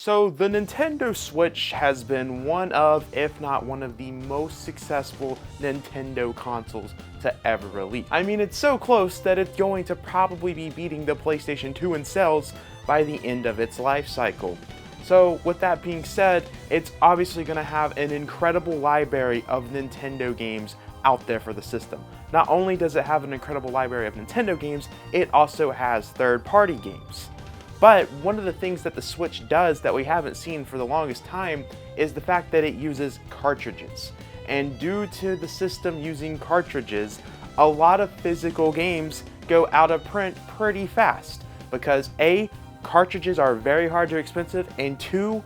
So the Nintendo Switch has been one of, if not one of the most successful Nintendo consoles to ever release. I mean, it's so close that it's going to probably be beating the PlayStation 2 in sales by the end of its life cycle. So with that being said, it's obviously going to have an incredible library of Nintendo games out there for the system. Not only does it have an incredible library of Nintendo games, it also has third-party games. But one of the things that the Switch does that we haven't seen for the longest time is the fact that it uses cartridges. And due to the system using cartridges, a lot of physical games go out of print pretty fast. Because A, cartridges are very hard to expensive, and 2,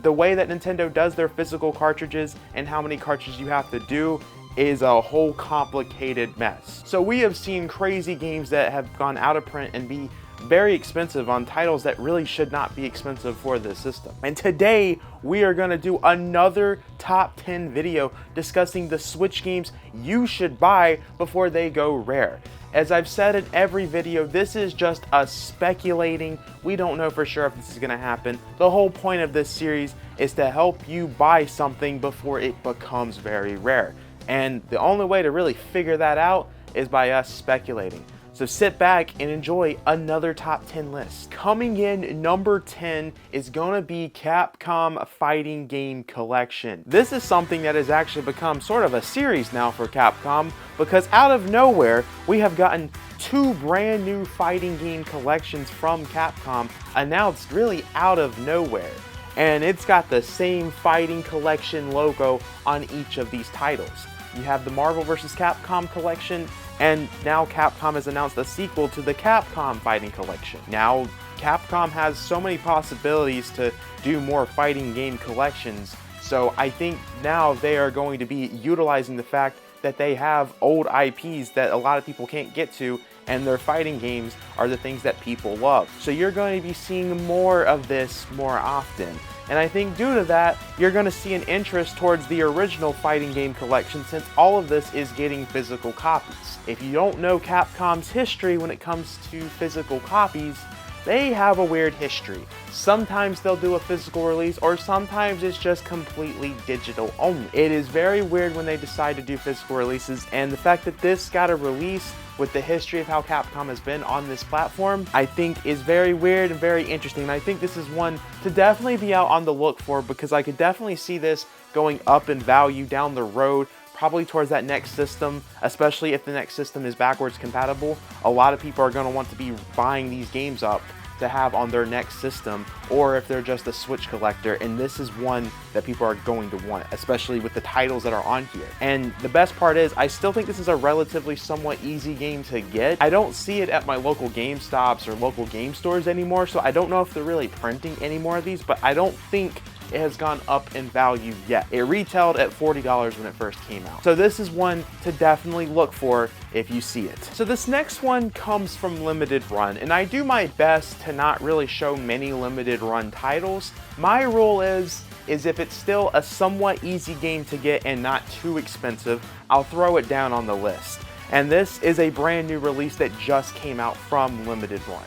the way that Nintendo does their physical cartridges and how many cartridges you have to do is a whole complicated mess. So we have seen crazy games that have gone out of print and be very expensive on titles that really should not be expensive for this system. And today we are going to do another top 10 video discussing the Switch games you should buy before they go rare. As I've said in every video, this is just us speculating. We don't know for sure if this is going to happen. The whole point of this series is to help you buy something before it becomes very rare. And the only way to really figure that out is by us speculating. So sit back and enjoy another top 10 list. Coming in number 10 is gonna be Capcom Fighting Game Collection. This is something that has actually become sort of a series now for Capcom, because out of nowhere, we have gotten 2 brand new fighting game collections from Capcom announced really out of nowhere. And it's got the same fighting collection logo on each of these titles. You have the Marvel vs. Capcom collection, and now Capcom has announced a sequel to the Capcom Fighting Collection. Now, Capcom has so many possibilities to do more fighting game collections, so I think now they are going to be utilizing the fact that they have old IPs that a lot of people can't get to, and their fighting games are the things that people love. So you're going to be seeing more of this more often. And I think due to that, you're going to see an interest towards the original fighting game collection, since all of this is getting physical copies. If you don't know Capcom's history when it comes to physical copies, they have a weird history. Sometimes they'll do a physical release, or sometimes it's just completely digital only. It is very weird when they decide to do physical releases, and the fact that this got a release with the history of how Capcom has been on this platform, I think is very weird and very interesting. And I think this is one to definitely be out on the look for, because I could definitely see this going up in value down the road, probably towards that next system, especially if the next system is backwards compatible. A lot of people are going to want to be buying these games up to have on their next system, or if they're just a Switch collector, and this is one that people are going to want, especially with the titles that are on here. And the best part is, I still think this is a relatively somewhat easy game to get. I don't see it at my local GameStops or local game stores anymore, so I don't know if they're really printing any more of these, but I don't think it has gone up in value yet. It retailed at $40 when it first came out. So this is one to definitely look for if you see it. So this next one comes from Limited Run, and I do my best to not really show many Limited Run titles. My rule is if it's still a somewhat easy game to get and not too expensive, I'll throw it down on the list. And this is a brand new release that just came out from Limited Run.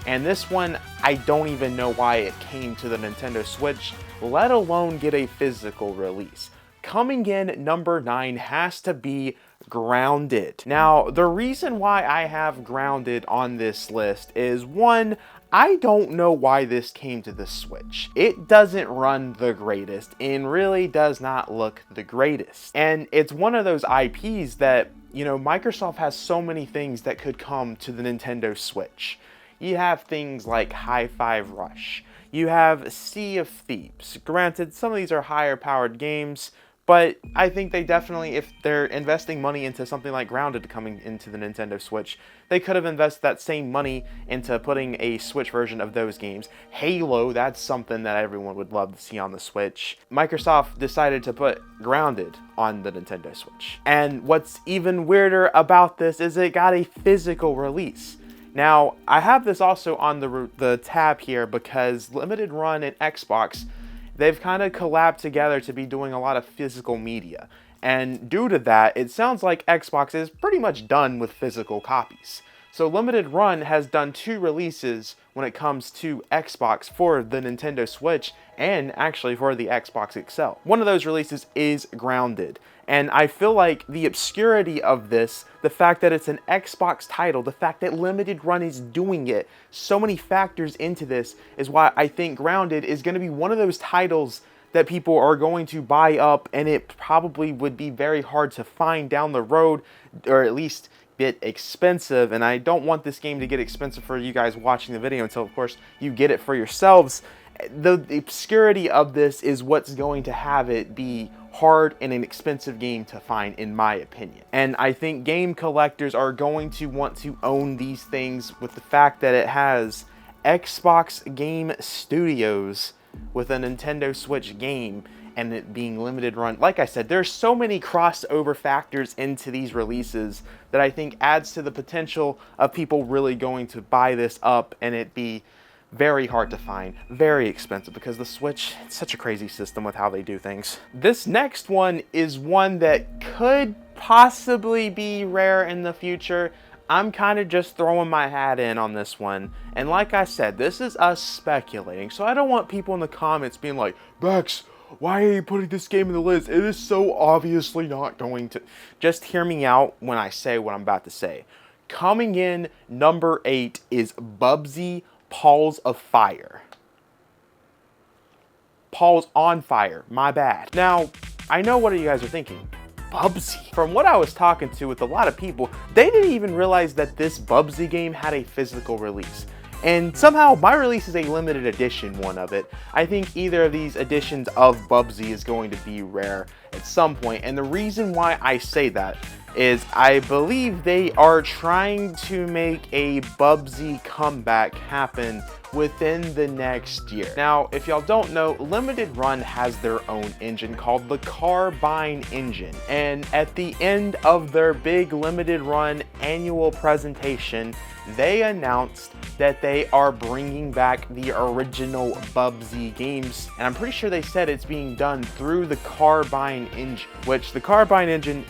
And this one, I don't even know why it came to the Nintendo Switch, let alone get a physical release. Coming in number 9 has to be Grounded. Now, the reason why I have Grounded on this list is, one, I don't know why this came to the Switch. It doesn't run the greatest and really does not look the greatest. And it's one of those IPs that, you know, Microsoft has so many things that could come to the Nintendo Switch. You have things like Hi-Fi Rush. You have Sea of Thieves. Granted, some of these are higher powered games, but I think they definitely, if they're investing money into something like Grounded coming into the Nintendo Switch, they could have invested that same money into putting a Switch version of those games. Halo, that's something that everyone would love to see on the Switch. Microsoft decided to put Grounded on the Nintendo Switch. And what's even weirder about this is it got a physical release. Now, I have this also on the tab here because Limited Run and Xbox, they've kind of collabed together to be doing a lot of physical media. And due to that, it sounds like Xbox is pretty much done with physical copies. So Limited Run has done 2 releases when it comes to Xbox for the Nintendo Switch and actually for the Xbox itself. One of those releases is Grounded. And I feel like the obscurity of this, the fact that it's an Xbox title, the fact that Limited Run is doing it, so many factors into this is why I think Grounded is going to be one of those titles that people are going to buy up, and it probably would be very hard to find down the road, or at least bit expensive. And I don't want this game to get expensive for you guys watching the video until, of course, you get it for yourselves. The obscurity of this is what's going to have it be hard and an expensive game to find, in my opinion. And I think game collectors are going to want to own these things with the fact that it has Xbox Game Studios with a Nintendo Switch game and it being Limited Run. Like I said, there's so many crossover factors into these releases that I think adds to the potential of people really going to buy this up and it be very hard to find, very expensive, because the Switch, it's such a crazy system with how they do things. This next one is one that could possibly be rare in the future. I'm kind of just throwing my hat in on this one. And like I said, this is us speculating. So I don't want people in the comments being like, Bex, why are you putting this game in the list? It is so obviously not going to. Just hear me out when I say what I'm about to say. Coming in number 8 is Bubsy Paws of Fire. Paws on Fire, my bad. Now, I know what you guys are thinking. Bubsy. From what I was talking to with a lot of people, they didn't even realize that this Bubsy game had a physical release. And somehow my release is a limited edition one of it. I think either of these editions of Bubsy is going to be rare at some point. And the reason why I say that is I believe they are trying to make a Bubsy comeback happen within the next year. Now, if y'all don't know, Limited Run has their own engine called the Carbine engine. And at the end of their big Limited Run annual presentation, they announced that they are bringing back the original Bubsy games. And I'm pretty sure they said it's being done through the Carbine engine, which the Carbine engine,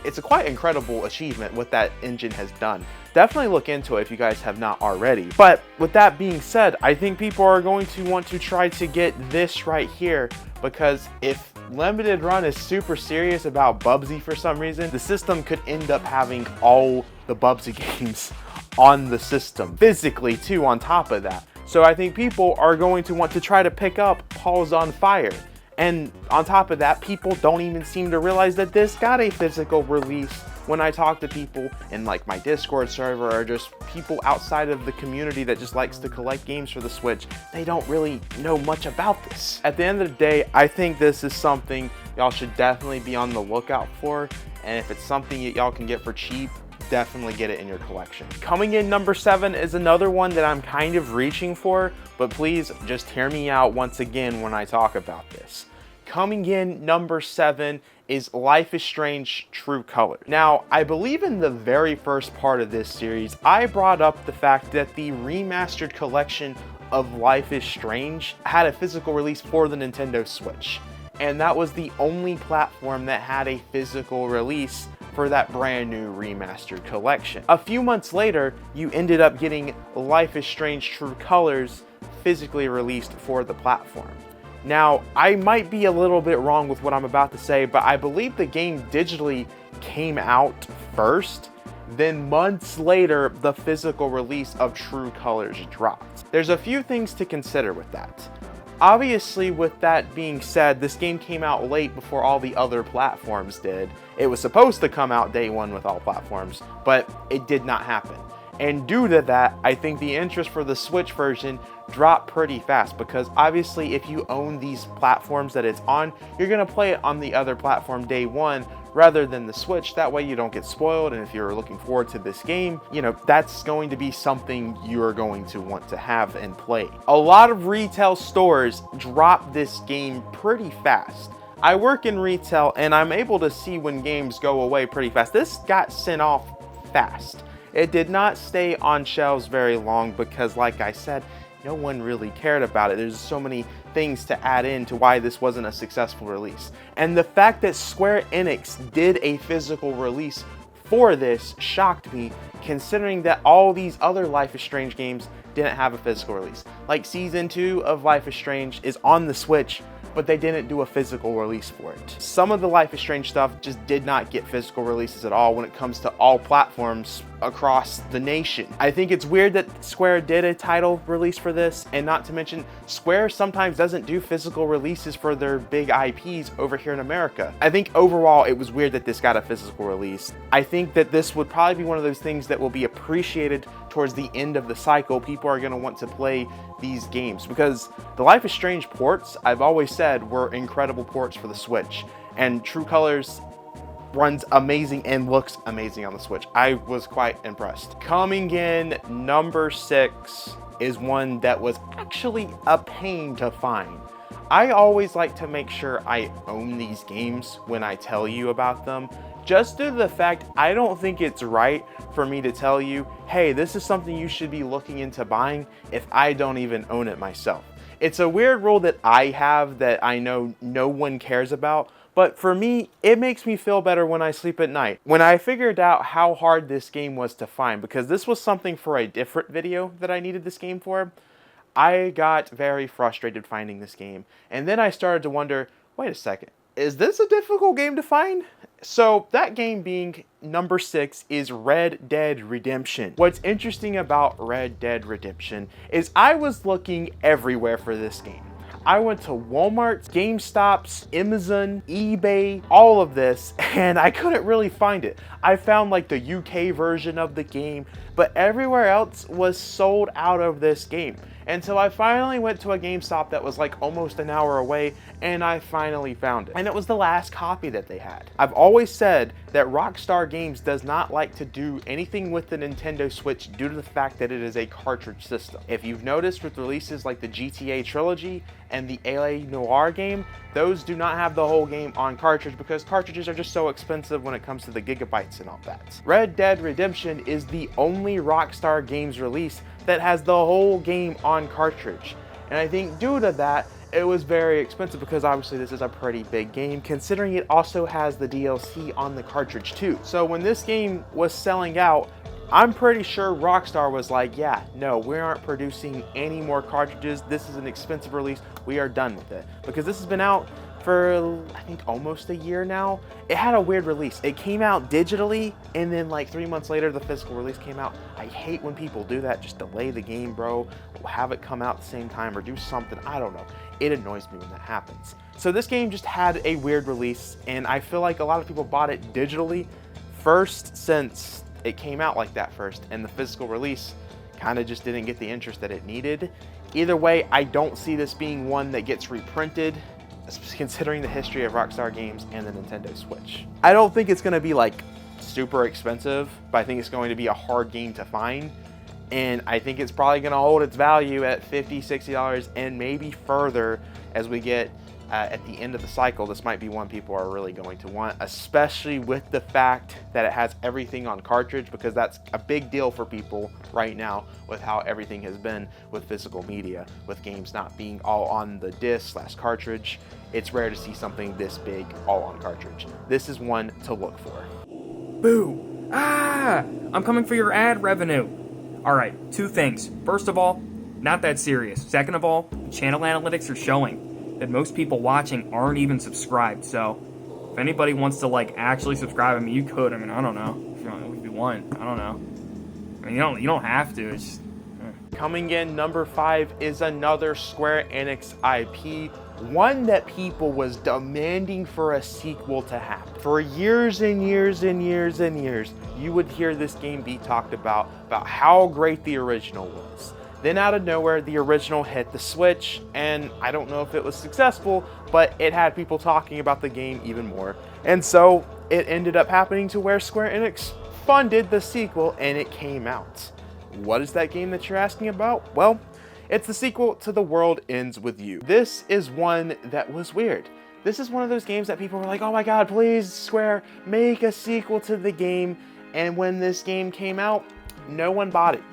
it's a quite incredible achievement what that engine has done. Definitely look into it if you guys have not already. But with that being said, I think people are going to want to try to get this right here, because if Limited Run is super serious about Bubsy for some reason, the system could end up having all the Bubsy games on the system, physically too, on top of that. So I think people are going to want to try to pick up Paws on Fire. And on top of that, people don't even seem to realize that this got a physical release. When I talk to people in like my Discord server or just people outside of the community that just likes to collect games for the Switch, they don't really know much about this. At the end of the day, I think this is something y'all should definitely be on the lookout for. And if it's something that y'all can get for cheap, definitely get it in your collection. Coming in number 7 is another one that I'm kind of reaching for, but please just hear me out once again when I talk about this. Coming in number 7 is Life is Strange True Color. Now, I believe in the very first part of this series, I brought up the fact that the remastered collection of Life is Strange had a physical release for the Nintendo Switch. And that was the only platform that had a physical release for that brand new remastered collection. A few months later, you ended up getting Life is Strange True Colors physically released for the platform. Now, I might be a little bit wrong with what I'm about to say, but I believe the game digitally came out first, then months later, the physical release of True Colors dropped. There's a few things to consider with that. Obviously, with that being said, this game came out late before all the other platforms did. It was supposed to come out day one with all platforms, but it did not happen. And due to that, I think the interest for the Switch version dropped pretty fast, because obviously if you own these platforms that it's on, you're going to play it on the other platform day one rather than the Switch. That way you don't get spoiled, and if you're looking forward to this game, you know, that's going to be something you're going to want to have and play. A lot of retail stores drop this game pretty fast. I work in retail and I'm able to see when games go away pretty fast. This got sent off fast. It did not stay on shelves very long because, like I said, no one really cared about it. There's so many things to add in to why this wasn't a successful release. And the fact that Square Enix did a physical release for this shocked me, considering that all these other Life is Strange games didn't have a physical release. Like Season 2 of Life is Strange is on the Switch, but they didn't do a physical release for it. Some of the Life is Strange stuff just did not get physical releases at all when it comes to all platforms across the nation. I think it's weird that Square did a title release for this, and not to mention, Square sometimes doesn't do physical releases for their big IPs over here in America. I think overall it was weird that this got a physical release. I think that this would probably be one of those things that will be appreciated towards the end of the cycle. People are gonna want to play these games because the Life is Strange ports, I've always said, were incredible ports for the Switch, and True Colors runs amazing and looks amazing on the Switch. I was quite impressed. Coming in number 6 is one that was actually a pain to find. I always like to make sure I own these games when I tell you about them, just due to the fact I don't think it's right for me to tell you, hey, this is something you should be looking into buying, if I don't even own it myself. It's a weird rule that I have that I know no one cares about, but for me, it makes me feel better when I sleep at night. When I figured out how hard this game was to find, because this was something for a different video that I needed this game for, I got very frustrated finding this game. And then I started to wonder, wait a second, is this a difficult game to find? So that game being number 6 is Red Dead Redemption. What's interesting about Red Dead Redemption is I was looking everywhere for this game. I went to Walmart, GameStops, Amazon, eBay, all of this, and I couldn't really find it. I found like the UK version of the game, but everywhere else was sold out of this game. Until I finally went to a GameStop that was like almost an hour away, and I finally found it. And it was the last copy that they had. I've always said that Rockstar Games does not like to do anything with the Nintendo Switch due to the fact that it is a cartridge system. If you've noticed with releases like the GTA trilogy and the LA Noire game, those do not have the whole game on cartridge because cartridges are just so expensive when it comes to the gigabytes and all that. Red Dead Redemption is the only Rockstar Games release that has the whole game on cartridge. And I think due to that, it was very expensive because obviously this is a pretty big game, considering it also has the DLC on the cartridge too. So when this game was selling out, I'm pretty sure Rockstar was like, yeah, no, we aren't producing any more cartridges. This is an expensive release. We are done with it. Because this has been out for, I think, almost a year now. It had a weird release. It came out digitally, and then like 3 months later, the physical release came out. I hate when people do that. Just delay the game, bro. Have it come out at the same time or do something. I don't know. It annoys me when that happens. So this game just had a weird release, and I feel like a lot of people bought it digitally first since it came out like that first, and the physical release kind of just didn't get the interest that it needed. Either way, I don't see this being one that gets reprinted, considering the history of Rockstar Games and the Nintendo Switch. I don't think it's going to be like super expensive, but I think it's going to be a hard game to find, and I think it's probably going to hold its value at $50, $60 and maybe further as we get at the end of the cycle. This might be one people are really going to want, especially with the fact that it has everything on cartridge, because that's a big deal for people right now with how everything has been with physical media, with games not being all on the disc/cartridge. It's rare to see something this big all on cartridge. This is one to look for. Boo! Ah! I'm coming for your ad revenue. Alright, 2 things. First of all, not that serious. Second of all, the channel analytics are showing that most people watching aren't even subscribed, so if anybody wants to like actually subscribe, I mean, you could. I mean, I don't know if you want. I don't know. I mean, you don't have to. It's just, Coming in number 5 is another Square Enix IP, one that people was demanding for a sequel to happen. For years and years and years and years, you would hear this game be talked about how great the original was. Then out of nowhere, the original hit the Switch, and I don't know if it was successful, but it had people talking about the game even more. And so it ended up happening to where Square Enix funded the sequel, and it came out. What is that game that you're asking about? Well, it's the sequel to The World Ends With You. This is one that was weird. This is one of those games that people were like, oh my god, please, Square, make a sequel to the game. And when this game came out, no one bought it.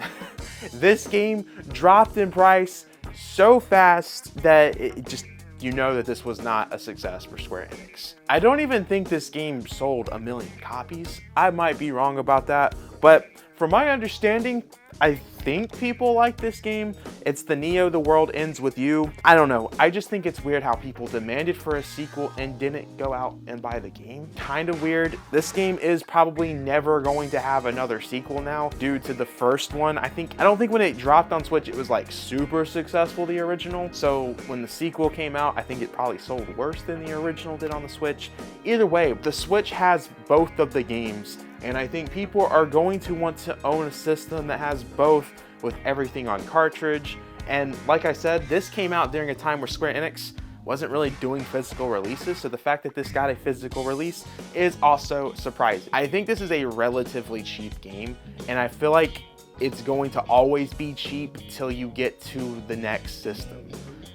This game dropped in price so fast that it just you know that this was not a success for Square Enix. I don't even think this game sold 1 million copies. I might be wrong about that, but from my understanding, I think people like this game. It's the Neo The World Ends With You. I don't know. I just think it's weird how people demanded for a sequel and didn't go out and buy the game. Kind of weird. This game is probably never going to have another sequel now due to the first one. I don't think when it dropped on Switch, it was like super successful, the original. So when the sequel came out, I think it probably sold worse than the original did on the Switch. Either way, the Switch has both of the games, and I think people are going to want to own a system that has both, with everything on cartridge. And like I said, this came out during a time where Square Enix wasn't really doing physical releases, so the fact that this got a physical release is also surprising. I think this is a relatively cheap game, and I feel like it's going to always be cheap till you get to the next system.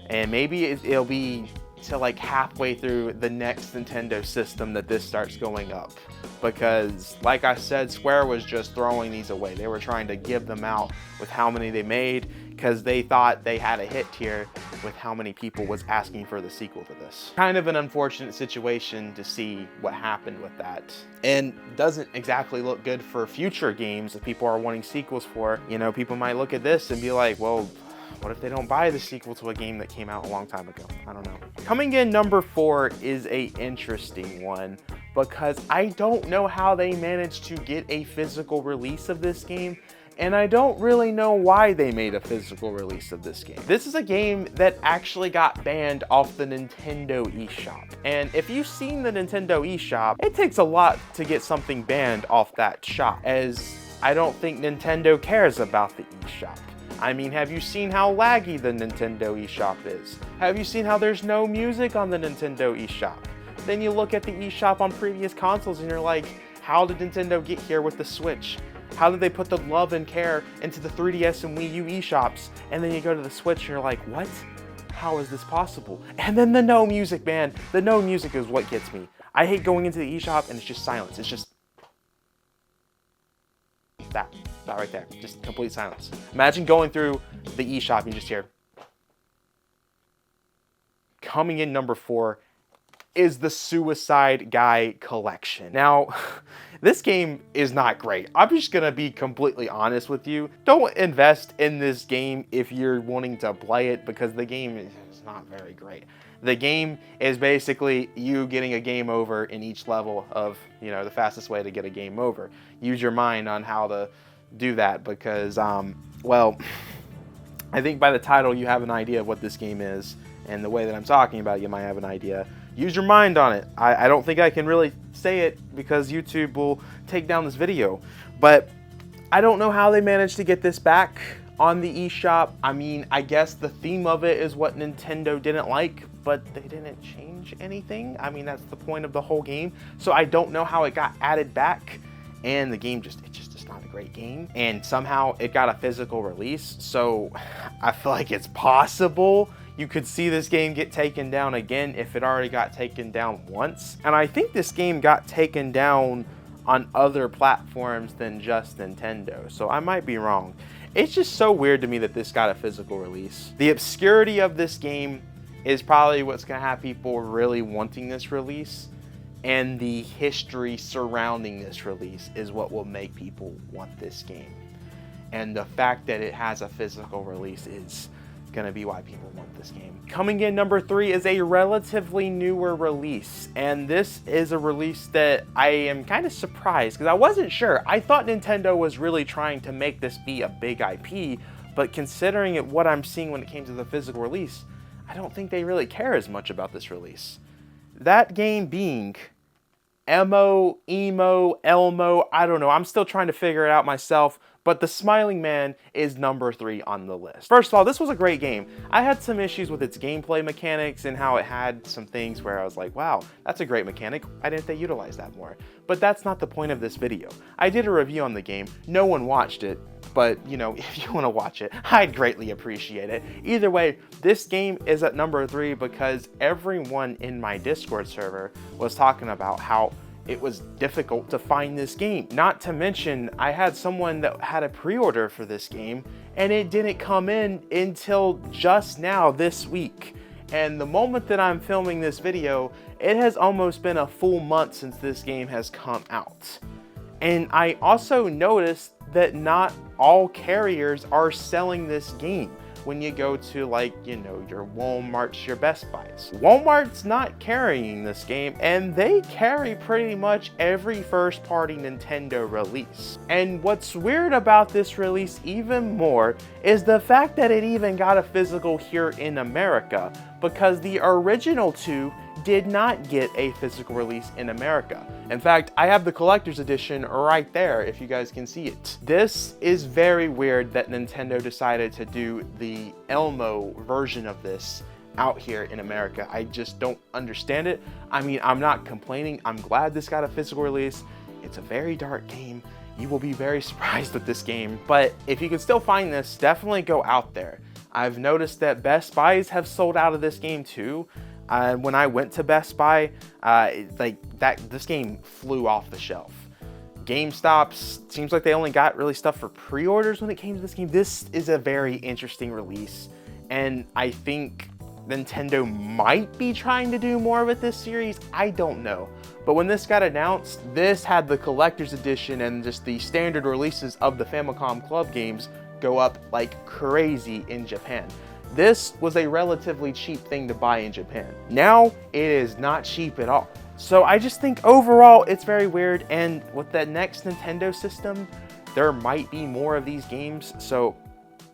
And maybe it'll be to like halfway through the next Nintendo system that this starts going up. Because like I said, Square was just throwing these away. They were trying to give them out with how many they made because they thought they had a hit here with how many people was asking for the sequel to this. Kind of an unfortunate situation to see what happened with that. And doesn't exactly look good for future games that people are wanting sequels for. You know, people might look at this and be like, well, what if they don't buy the sequel to a game that came out a long time ago? I don't know. Coming in number 4 is a interesting one because I don't know how they managed to get a physical release of this game, and I don't really know why they made a physical release of this game. This is a game that actually got banned off the Nintendo eShop. And if you've seen the Nintendo eShop, it takes a lot to get something banned off that shop, as I don't think Nintendo cares about the eShop. I mean, have you seen how laggy the Nintendo eShop is? Have you seen how there's no music on the Nintendo eShop? Then you look at the eShop on previous consoles and you're like, how did Nintendo get here with the Switch? How did they put the love and care into the 3DS and Wii U eShops? And then you go to the Switch and you're like, what? How is this possible? And then the no music, man. The no music is what gets me. I hate going into the eShop and it's just silence. It's just that right there, just complete silence. Imagine going through the eShop and you just hear. Coming in number 4 is the Suicide Guy Collection. Now, this game is not great. I'm just gonna be completely honest with you. Don't invest in this game if you're wanting to play it, because the game is not very great. The game is basically you getting a game over in each level of, you know, the fastest way to get a game over. Use your mind on how to do that, because, well, I think by the title you have an idea of what this game is, and the way that I'm talking about it, you might have an idea. Use your mind on it. I don't think I can really say it because YouTube will take down this video, but I don't know how they managed to get this back on the eShop. I mean, I guess the theme of it is what Nintendo didn't like, but they didn't change anything. I mean, that's the point of the whole game. So I don't know how it got added back, and the game it's just not a great game. And somehow it got a physical release. So I feel like it's possible you could see this game get taken down again if it already got taken down once. And I think this game got taken down on other platforms than just Nintendo, so I might be wrong. It's just so weird to me that this got a physical release. The obscurity of this game is probably what's gonna have people really wanting this release, and the history surrounding this release is what will make people want this game. And the fact that it has a physical release is gonna be why people want this game. Coming in number 3 is a relatively newer release, and this is a release that I am kind of surprised because I wasn't sure. I thought Nintendo was really trying to make this be a big IP, but considering what I'm seeing when it came to the physical release, I don't think they really care as much about this release. That game being Elmo, I don't know, I'm still trying to figure it out myself, but The Smiling Man is number 3 on the list. First of all, this was a great game. I had some issues with its gameplay mechanics and how it had some things where I was like, wow, that's a great mechanic. Why didn't they utilize that more? But that's not the point of this video. I did a review on the game. No one watched it, but you know, if you want to watch it, I'd greatly appreciate it. Either way, this game is at number 3 because everyone in my Discord server was talking about how it was difficult to find this game. Not to mention, I had someone that had a pre-order for this game and it didn't come in until just now this week. And the moment that I'm filming this video, it has almost been a full month since this game has come out. And I also noticed that not all carriers are selling this game. When you go to, like, you know, your Walmarts, your Best Buys. Walmart's not carrying this game, and they carry pretty much every first-party Nintendo release. And what's weird about this release even more is the fact that it even got a physical here in America, because the original two did not get a physical release in America. In fact, I have the collector's edition right there if you guys can see it. This is very weird that Nintendo decided to do the Elmo version of this out here in America. I just don't understand it. I mean, I'm not complaining. I'm glad this got a physical release. It's a very dark game. You will be very surprised with this game. But if you can still find this, definitely go out there. I've noticed that Best Buys have sold out of this game too. When I went to Best Buy, this game flew off the shelf. GameStop's seems like they only got really stuff for pre-orders when it came to this game. This is a very interesting release, and I think Nintendo might be trying to do more with this series. I don't know. But when this got announced, this had the collector's edition and just the standard releases of the Famicom Club games go up like crazy in Japan. This was a relatively cheap thing to buy in Japan. Now, it is not cheap at all. So I just think overall, it's very weird. And with the next Nintendo system, there might be more of these games. So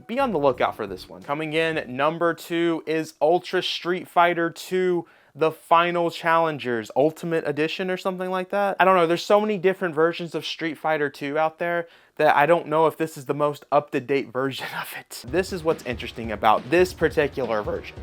be on the lookout for this one. Coming in, number 2 is Ultra Street Fighter 2. The Final Challengers Ultimate Edition or something like that. I don't know, there's so many different versions of Street Fighter 2 out there that I don't know if this is the most up-to-date version of it. This is what's interesting about this particular version.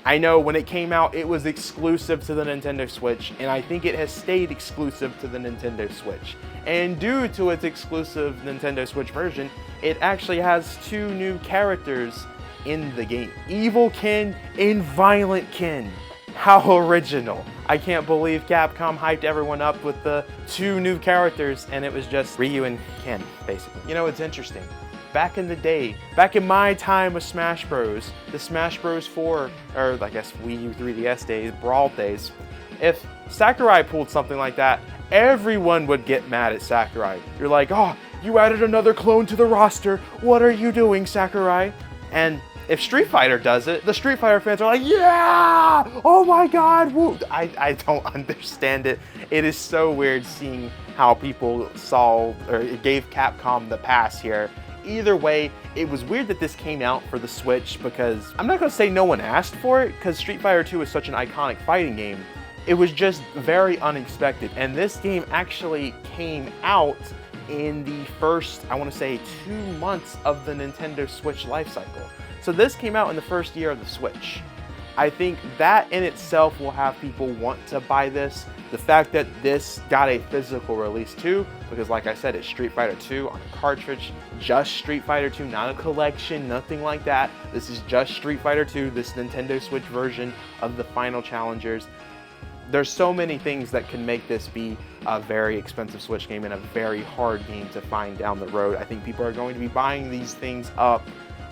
I know when it came out, it was exclusive to the Nintendo Switch, and I think it has stayed exclusive to the Nintendo Switch. And due to its exclusive Nintendo Switch version, it actually has 2 new characters in the game. Evil Ken and Violent Ken. How original. I can't believe Capcom hyped everyone up with the 2 new characters and it was just Ryu and Ken, basically. You know, it's interesting. Back in the day, back in my time with Smash Bros, the Smash Bros 4, or I guess Wii U 3DS days, Brawl days, if Sakurai pulled something like that, everyone would get mad at Sakurai. You're like, oh, you added another clone to the roster. What are you doing, Sakurai? And if Street Fighter does it, the Street Fighter fans are like, yeah! Oh my god! Woo! I don't understand it. It is so weird seeing how people saw, or gave Capcom the pass here. Either way, it was weird that this came out for the Switch because, I'm not going to say no one asked for it, because Street Fighter 2 is such an iconic fighting game. It was just very unexpected, and this game actually came out in the first, I want to say, 2 months of the Nintendo Switch lifecycle. So this came out in the first year of the Switch. I think that in itself will have people want to buy this. The fact that this got a physical release too, because like I said, it's Street Fighter 2 on a cartridge, just Street Fighter 2, not a collection, nothing like that. This is just Street Fighter 2, this Nintendo Switch version of the Final Challengers. There's so many things that can make this be a very expensive Switch game and a very hard game to find down the road. I think people are going to be buying these things up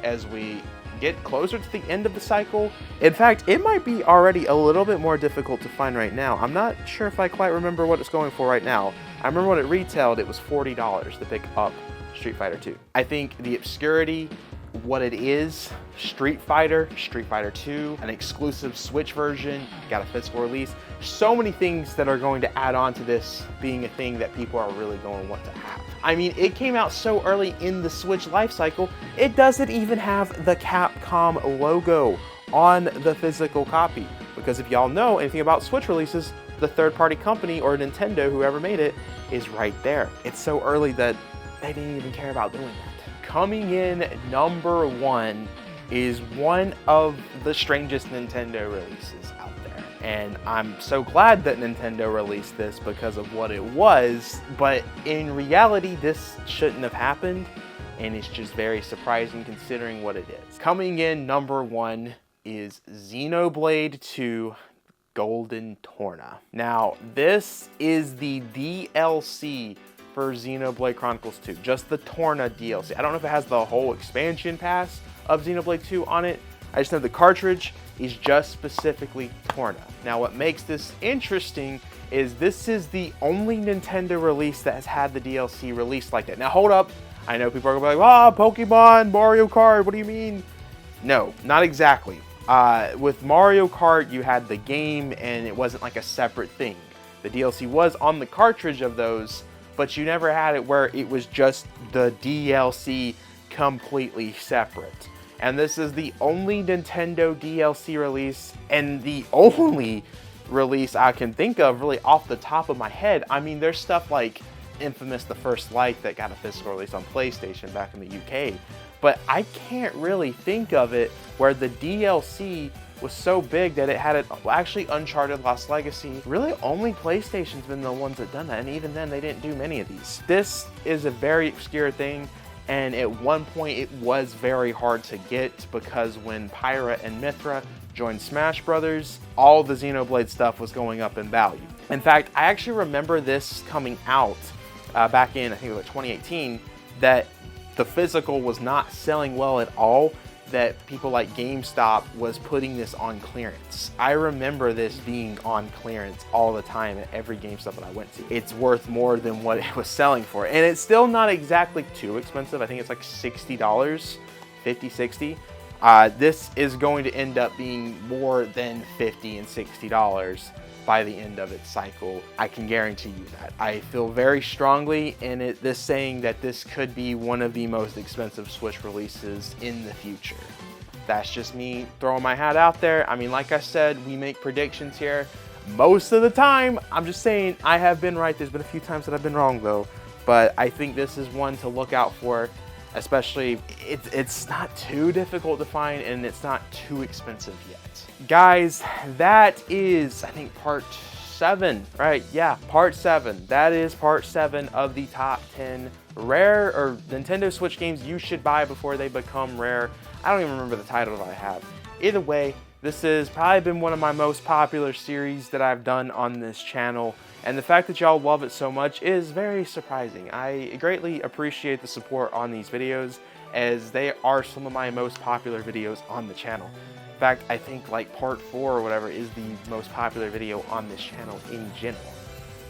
as we get closer to the end of the cycle. In fact, it might be already a little bit more difficult to find right now. I'm not sure if I quite remember what it's going for right now. I remember when it retailed, it was $40 to pick up Street Fighter 2. I think the obscurity, what it is, Street Fighter 2, an exclusive Switch version, got a physical release. So many things that are going to add on to this being a thing that people are really going to want to have. I mean, it came out so early in the Switch lifecycle, it doesn't even have the Capcom logo on the physical copy. Because if y'all know anything about Switch releases, the third-party company or Nintendo, whoever made it, is right there. It's so early that they didn't even care about doing that. Coming in number 1 is one of the strangest Nintendo releases out there. And I'm so glad that Nintendo released this because of what it was, but in reality, this shouldn't have happened, and it's just very surprising considering what it is. Coming in number 1 is Xenoblade 2 Golden Torna. Now, this is the DLC for Xenoblade Chronicles 2, just the Torna DLC. I don't know if it has the whole expansion pass of Xenoblade 2 on it. I just know the cartridge is just specifically torn up. Now what makes this interesting is this is the only Nintendo release that has had the DLC released like that. Now hold up, I know people are gonna be like, Pokemon, Mario Kart, what do you mean? No, not exactly. With Mario Kart, you had the game and it wasn't like a separate thing. The DLC was on the cartridge of those, but you never had it where it was just the DLC completely separate. And this is the only Nintendo DLC release, and the only release I can think of really off the top of my head. I mean, there's stuff like Infamous The First Light that got a physical release on PlayStation back in the UK, but I can't really think of it where the DLC was so big that it had it. Actually, Uncharted Lost Legacy, really only PlayStation's been the ones that done that, and even then they didn't do many of these. This is a very obscure thing, and at one point it was very hard to get because when Pyra and Mythra joined Smash Brothers, all the Xenoblade stuff was going up in value. In fact, I actually remember this coming out back in, I think it was 2018, that the physical was not selling well at all, that people like GameStop was putting this on clearance. I remember this being on clearance all the time at every GameStop that I went to. It's worth more than what it was selling for. And it's still not exactly too expensive. I think it's like $60, 50, 60. This is going to end up being more than $50 and $60 by the end of its cycle. I can guarantee you that. I feel very strongly in this saying that this could be one of the most expensive Switch releases in the future. That's just me throwing my hat out there. I mean, like I said, we make predictions here. Most of the time, I'm just saying I have been right. There's been a few times that I've been wrong though, but I think this is one to look out for. Especially, it's not too difficult to find and it's not too expensive yet. Guys, that is, I think, part 7, right? Yeah, part 7. That is part 7 of the top 10 rare or Nintendo Switch games you should buy before they become rare. I don't even remember the title that I have. Either way, this has probably been one of my most popular series that I've done on this channel. And the fact that y'all love it so much is very surprising. I greatly appreciate the support on these videos, as they are some of my most popular videos on the channel. In fact, I think like part 4 or whatever is the most popular video on this channel in general.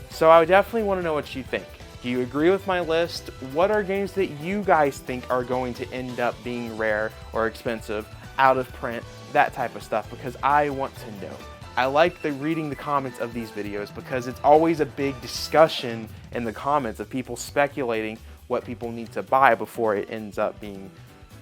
So I would definitely want to know what you think. Do you agree with my list? What are games that you guys think are going to end up being rare or expensive, out of print, that type of stuff, because I want to know. I like reading the comments of these videos because it's always a big discussion in the comments of people speculating what people need to buy before it ends up being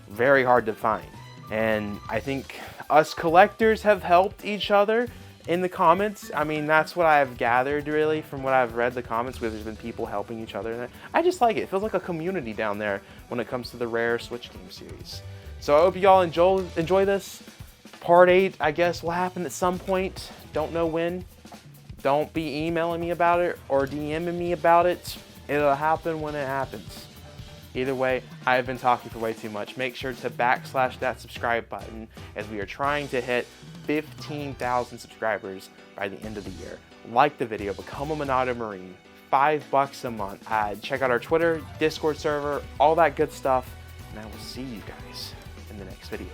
very hard to find. And I think us collectors have helped each other in the comments. I mean, that's what I've gathered really from what I've read the comments, where there's been people helping each other. I just like it. It feels like a community down there when it comes to the rare Switch game series. So I hope you all enjoy this. Part 8, I guess, will happen at some point. Don't know when. Don't be emailing me about it or DMing me about it. It'll happen when it happens. Either way, I've been talking for way too much. Make sure to backslash that subscribe button, as we are trying to hit 15,000 subscribers by the end of the year. Like the video, become a MONADO Marine. $5 a month. Check out our Twitter, Discord server, all that good stuff. And I will see you guys in the next video.